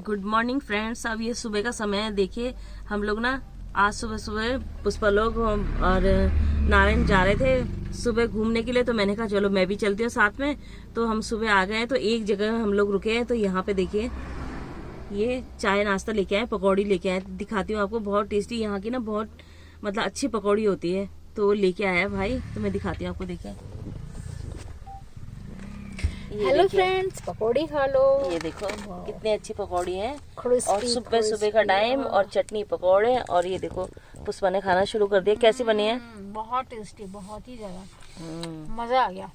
Good morning friends. अब ये सुबह का समय है। देखिए हम लोग ना आज सुबह सुबह पुष्पा लोग और नारायण जा रहे थे सुबह घूमने के लिए, तो मैंने कहा चलो मैं भी चलती हूँ साथ में। तो हम सुबह आ गए, तो एक जगह हम लोग रुके हैं। तो यहाँ पे देखिए ये चाय नाश्ता लेके आए, पकौड़ी लेके आए, दिखाती हूँ आपको। बहुत टेस्टी यहाँ की ना, बहुत मतलब अच्छी पकौड़ी होती है। तो लेके आया भाई, तो मैं दिखाती हूँ आपको। देखिए हेलो फ्रेंड्स, पकौड़ी खा लो। ये देखो कितनी अच्छी पकौड़ी है, Crispy, और सुबह सुबह का टाइम, और चटनी पकौड़े। और ये देखो पुष्पा ने खाना शुरू कर दिया। कैसी बनी है? बहुत टेस्टी, बहुत ही ज्यादा मजा आ गया।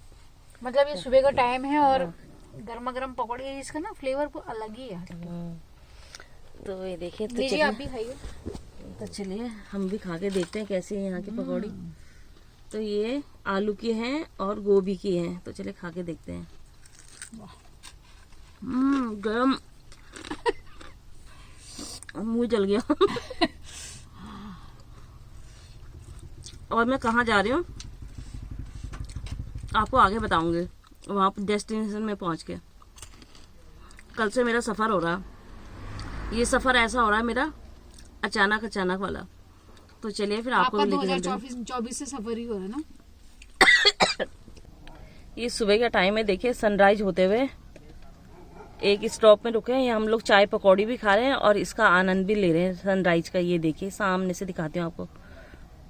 मतलब ये सुबह का टाइम है और गर्मा गर्म पकौड़ी है, इसका ना फ्लेवर अलग ही है। तो ये देखिए, तो लीजिए आप भी खाइए। तो चलिए हम भी खा के देखते हैं कैसी है यहाँ की पकौड़ी। तो ये आलू की है और गोभी की है, तो चलिए खा के देखते हैं। गरम मुंह जल गया। और मैं कहाँ जा रही हूँ आपको आगे बताऊंगी, वहाँ पर डेस्टिनेशन में पहुँच के। कल से मेरा सफ़र हो रहा, ये सफ़र ऐसा हो रहा है मेरा अचानक अचानक वाला। तो चलिए फिर आपको आपका भी लेके चलते हैं। 2024 से सफर ही हो रहा है ना। ये सुबह का टाइम है, देखिए सनराइज होते हुए। एक स्टॉप में रुके हैं, यहाँ हम लोग चाय पकौड़ी भी खा रहे हैं और इसका आनंद भी ले रहे हैं सनराइज का। ये देखिए सामने से दिखाती हूँ आपको।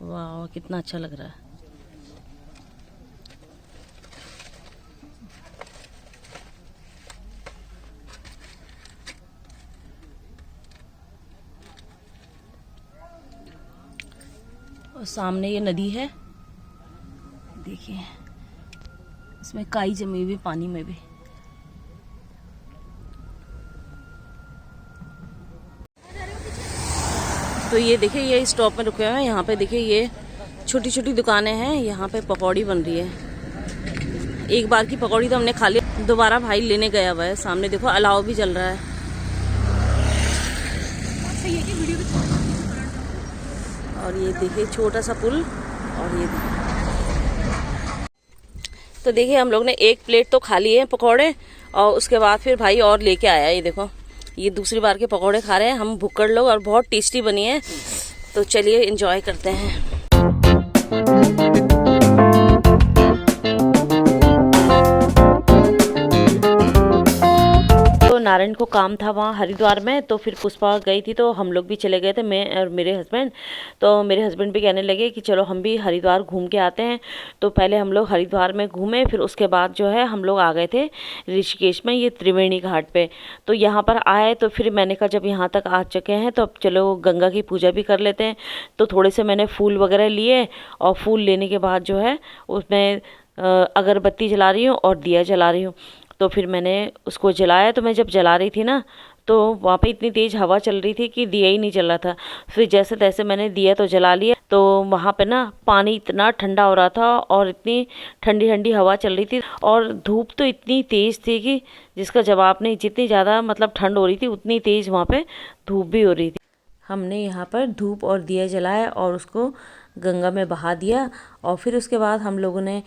वाह कितना अच्छा लग रहा है। और सामने ये नदी है, देखिए इसमें काई जमी हुई पानी में भी। तो ये देखिए ये स्टॉप में रुके हुए हैं। यहाँ पे देखिए ये छोटी छोटी दुकानें हैं, यहाँ पे पकौड़ी बन रही है। एक बार की पकौड़ी तो हमने खा ली, दोबारा भाई लेने गया हुआ है। सामने देखो अलाव भी जल रहा है। और ये देखिए छोटा सा पुल। और ये तो देखिए हम लोग ने एक प्लेट तो खा लिए हैं पकौड़े, और उसके बाद फिर भाई और लेके आया। ये देखो ये दूसरी बार के पकौड़े खा रहे हैं हम भुक्कड़ लोग, और बहुत टेस्टी बनी है। तो चलिए एंजॉय करते हैं। नारायण को काम था वहाँ हरिद्वार में, तो फिर पुष्पा गई थी, तो हम लोग भी चले गए थे, मैं और मेरे हस्बैंड। तो मेरे हस्बैंड भी कहने लगे कि चलो हम भी हरिद्वार घूम के आते हैं। तो पहले हम लोग हरिद्वार में घूमे, फिर उसके बाद जो है हम लोग आ गए थे ऋषिकेश में, ये त्रिवेणी घाट पे। तो यहाँ पर आए तो फिर मैंने कहा जब यहाँ तक आ चुके हैं तो अब चलो गंगा की पूजा भी कर लेते हैं। तो थोड़े से मैंने फूल वगैरह लिए, और फूल लेने के बाद जो है उसमें अगरबत्ती जला रही हूँ और दिया जला रही हूँ। तो फिर मैंने उसको जलाया। तो मैं जब जला रही थी ना, तो वहाँ पे इतनी तेज़ हवा चल रही थी कि दिया ही नहीं जला था। फिर जैसे तैसे मैंने दिया तो जला लिया। तो वहाँ पे ना पानी इतना ठंडा हो रहा था, और इतनी ठंडी ठंडी हवा चल रही थी, और धूप तो इतनी तेज़ थी कि जिसका जवाब नहीं। जितनी ज़्यादा मतलब ठंड हो रही थी, उतनी तेज़ वहाँ पर धूप भी हो रही थी। हमने यहाँ पर धूप और दिया जलाया और उसको गंगा में बहा दिया। और फिर उसके बाद हम लोगों ने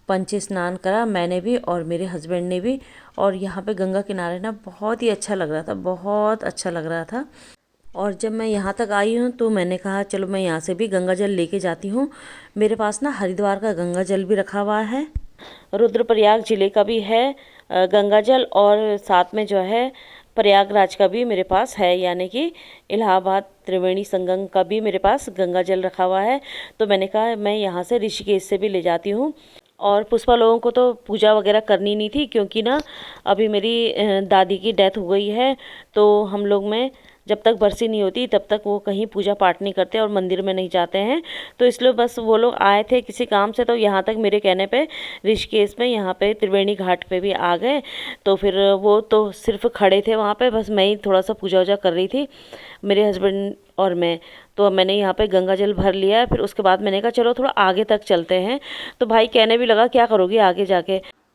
पंच स्नान करा, मैंने भी और मेरे हस्बैंड ने भी। और यहाँ पे गंगा किनारे ना बहुत ही अच्छा लग रहा था, बहुत अच्छा लग रहा था। और जब मैं यहाँ तक आई हूँ तो मैंने कहा चलो मैं यहाँ से भी गंगा जल लेके जाती हूँ। मेरे पास ना हरिद्वार का गंगा जल भी रखा हुआ है, रुद्रप्रयाग जिले का भी है गंगा जल, और साथ में जो है प्रयागराज का भी मेरे पास है, यानी कि इलाहाबाद त्रिवेणी संगम का भी मेरे पास गंगा जल रखा हुआ है। तो मैंने कहा मैं यहाँ से ऋषिकेश से भी ले जाती हूँ। और पुष्पा लोगों को तो पूजा वगैरह करनी नहीं थी, क्योंकि ना अभी मेरी दादी की डेथ हो गई है। तो हम लोग में जब तक बरसी नहीं होती तब तक वो कहीं पूजा पाठ नहीं करते और मंदिर में नहीं जाते हैं। तो इसलिए बस वो लोग आए थे किसी काम से, तो यहाँ तक मेरे कहने पे ऋषिकेश में यहाँ पे त्रिवेणी घाट पे भी आ गए। तो फिर वो तो सिर्फ खड़े थे वहाँ पे, बस मैं ही थोड़ा सा पूजा वूजा कर रही थी, मेरे हस्बैंड और मैं। तो मैंने यहाँ पे गंगा जल भर लिया है। फिर उसके बाद मैंने कहा चलो थोड़ा आगे तक चलते हैं। तो भाई कहने भी लगा क्या करोगी आगे जाके।